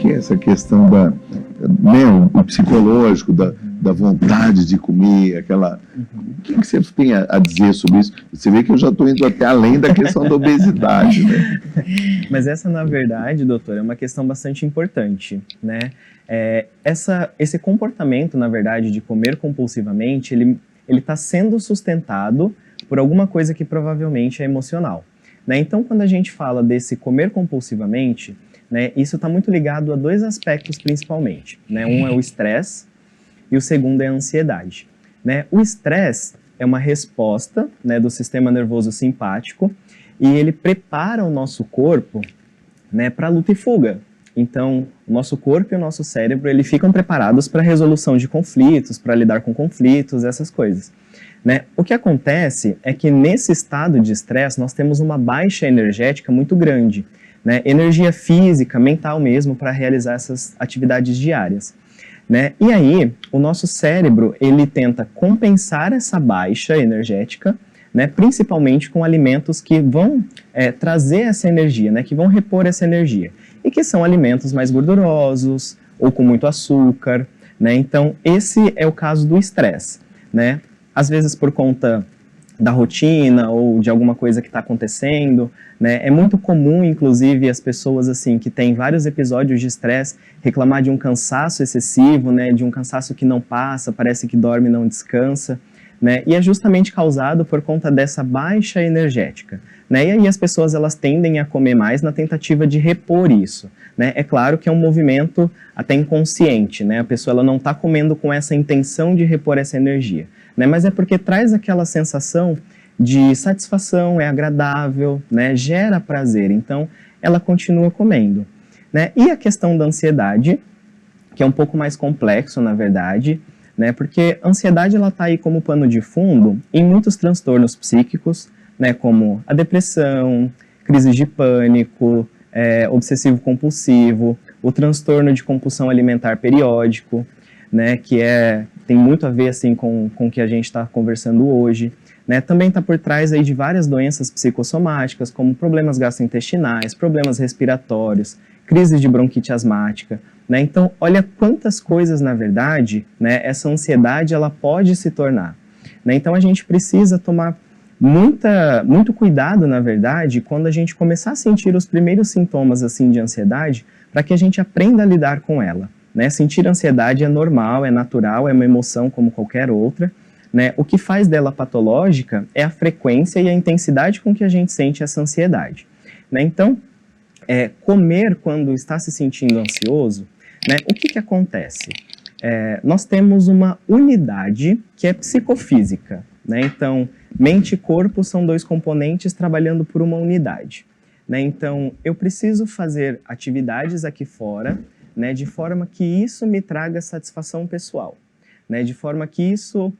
que é essa questão o psicológico, da vontade de comer, aquela... O que você tem a dizer sobre isso? Você vê que eu já estou indo até além da questão da obesidade, né? Mas essa, na verdade, doutor, é uma questão bastante importante, né? Esse comportamento, na verdade, de comer compulsivamente, ele está sendo sustentado por alguma coisa que provavelmente é emocional, né? Então, quando a gente fala desse comer compulsivamente, né, isso está muito ligado a dois aspectos principalmente, né? Um é o estresse e o segundo é a ansiedade, né? O estresse é uma resposta, né, do sistema nervoso simpático e ele prepara o nosso corpo, né, para luta e fuga. Então, o nosso corpo e o nosso cérebro, eles ficam preparados para a resolução de conflitos, para lidar com conflitos, essas coisas, né? O que acontece é que nesse estado de estresse nós temos uma baixa energética muito grande, né? Energia física, mental mesmo, para realizar essas atividades diárias, né? E aí, o nosso cérebro, ele tenta compensar essa baixa energética, né, principalmente com alimentos que vão trazer essa energia, né, que vão repor essa energia, e que são alimentos mais gordurosos ou com muito açúcar, né? Então, esse é o caso do estresse, né? Às vezes por conta da rotina ou de alguma coisa que está acontecendo, né? É muito comum, inclusive, as pessoas assim que têm vários episódios de estresse reclamar de um cansaço excessivo, né? De um cansaço que não passa, parece que dorme e não descansa, né? E é justamente causado por conta dessa baixa energética, né? E aí as pessoas elas tendem a comer mais na tentativa de repor isso, né? É claro que é um movimento até inconsciente, né? A pessoa ela não está comendo com essa intenção de repor essa energia, né? Mas é porque traz aquela sensação de satisfação, é agradável, né? Gera prazer, então ela continua comendo, né? E a questão da ansiedade, que é um pouco mais complexo, na verdade, né? Porque a ansiedade ela está aí como pano de fundo em muitos transtornos psíquicos, né? Como a depressão, crises de pânico, obsessivo-compulsivo, o transtorno de compulsão alimentar periódico, né? Que tem muito a ver assim com o que a gente está conversando hoje, né? Também está por trás aí de várias doenças psicossomáticas, como problemas gastrointestinais, problemas respiratórios, crises de bronquite asmática, né? Então, olha quantas coisas, na verdade, né, essa ansiedade ela pode se tornar, né? Então, a gente precisa tomar muito cuidado, na verdade, quando a gente começar a sentir os primeiros sintomas assim, de ansiedade, para que a gente aprenda a lidar com ela, né? Sentir ansiedade é normal, é natural, é uma emoção como qualquer outra, né? O que faz dela patológica é a frequência e a intensidade com que a gente sente essa ansiedade, né? Então, comer quando está se sentindo ansioso, né, o que acontece? Nós temos uma unidade que é psicofísica, né? Então, mente e corpo são dois componentes trabalhando por uma unidade, né? Então, eu preciso fazer atividades aqui fora, né, de forma que isso me traga satisfação pessoal, né, de forma que isso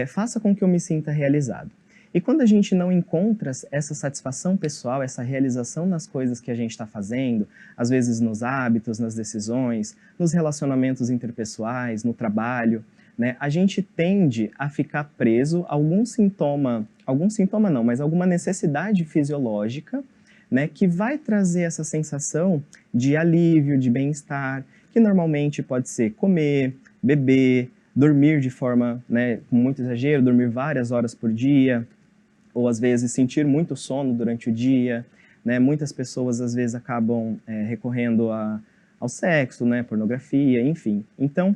faça com que eu me sinta realizado. E quando a gente não encontra essa satisfação pessoal, essa realização nas coisas que a gente está fazendo, às vezes nos hábitos, nas decisões, nos relacionamentos interpessoais, no trabalho, né, a gente tende a ficar preso a algum sintoma não, mas alguma necessidade fisiológica, né, que vai trazer essa sensação de alívio, de bem-estar, que normalmente pode ser comer, beber, dormir de forma, né, com muito exagero, dormir várias horas por dia, ou às vezes sentir muito sono durante o dia, né? Muitas pessoas às vezes acabam recorrendo ao sexo, né, pornografia, enfim. Então,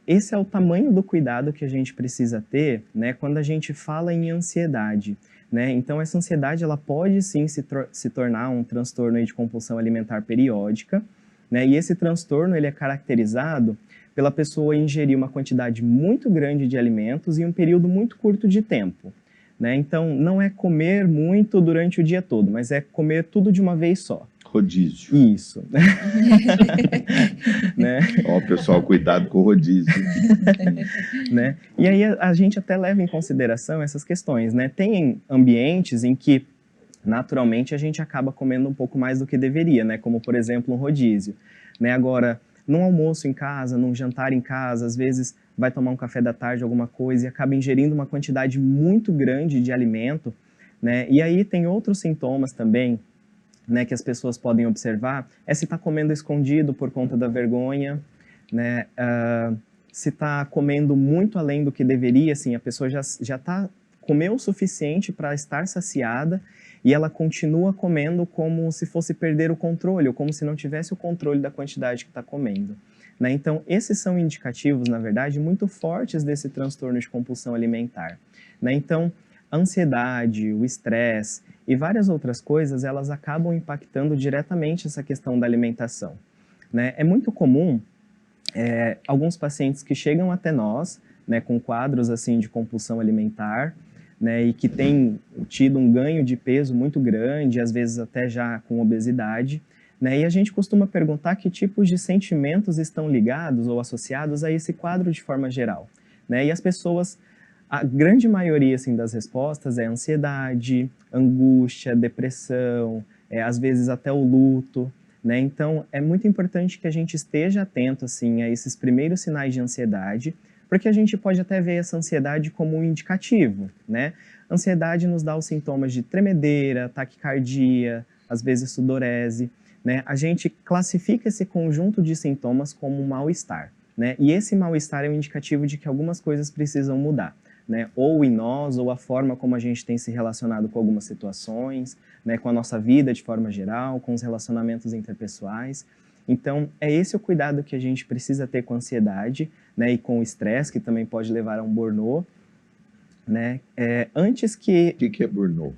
esse é o tamanho do cuidado que a gente precisa ter, né, quando a gente fala em ansiedade, né? Então, essa ansiedade ela pode sim se tornar um transtorno aí de compulsão alimentar periódica, né? E esse transtorno ele é caracterizado pela pessoa ingerir uma quantidade muito grande de alimentos em um período muito curto de tempo, né? Então, não é comer muito durante o dia todo, mas é comer tudo de uma vez só. Rodízio. Isso. Né? Ó, pessoal, cuidado com o rodízio. Né? E aí a gente até leva em consideração essas questões, né? Tem ambientes em que, naturalmente, a gente acaba comendo um pouco mais do que deveria, né? Como, por exemplo, um rodízio, né? Agora, num almoço em casa, num jantar em casa, às vezes vai tomar um café da tarde, alguma coisa, e acaba ingerindo uma quantidade muito grande de alimento, né? E aí tem outros sintomas também, né, que as pessoas podem observar é se está comendo escondido por conta da vergonha, né, se está comendo muito além do que deveria, assim, a pessoa já tá, comeu o suficiente para estar saciada e ela continua comendo como se fosse perder o controle, ou como se não tivesse o controle da quantidade que está comendo. Né? Então, esses são indicativos, na verdade, muito fortes desse transtorno de compulsão alimentar. Né? Então, a ansiedade, o estresse e várias outras coisas, elas acabam impactando diretamente essa questão da alimentação. Né? É muito comum alguns pacientes que chegam até nós, né, com quadros assim de compulsão alimentar, né, e que têm tido um ganho de peso muito grande, às vezes até já com obesidade, né, e a gente costuma perguntar que tipos de sentimentos estão ligados ou associados a esse quadro de forma geral. Né, e as pessoas, a grande maioria assim, das respostas é ansiedade, angústia, depressão, às vezes até o luto. Né? Então, é muito importante que a gente esteja atento assim, a esses primeiros sinais de ansiedade, porque a gente pode até ver essa ansiedade como um indicativo. Né? Ansiedade nos dá os sintomas de tremedeira, taquicardia, às vezes sudorese. Né? A gente classifica esse conjunto de sintomas como um mal-estar. Né? E esse mal-estar é um indicativo de que algumas coisas precisam mudar. Né, ou em nós, ou a forma como a gente tem se relacionado com algumas situações, né, com a nossa vida de forma geral, com os relacionamentos interpessoais. Então, é esse o cuidado que a gente precisa ter com a ansiedade, né, e com o estresse, que também pode levar a um burnout. Né, antes que... O que é burnout?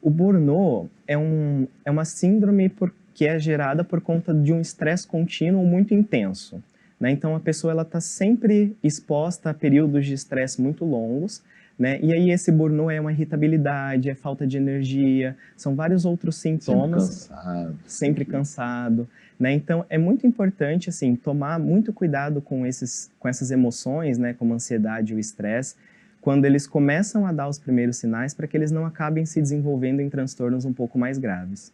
O burnout é uma síndrome que é gerada por conta de um estresse contínuo muito intenso. Né? Então, a pessoa está sempre exposta a períodos de estresse muito longos, né? E aí esse burnout é uma irritabilidade, é falta de energia, são vários outros sintomas. Sempre cansado. Né? Então, é muito importante assim, tomar muito cuidado com essas emoções, né? Como a ansiedade e o estresse, quando eles começam a dar os primeiros sinais, para que eles não acabem se desenvolvendo em transtornos um pouco mais graves.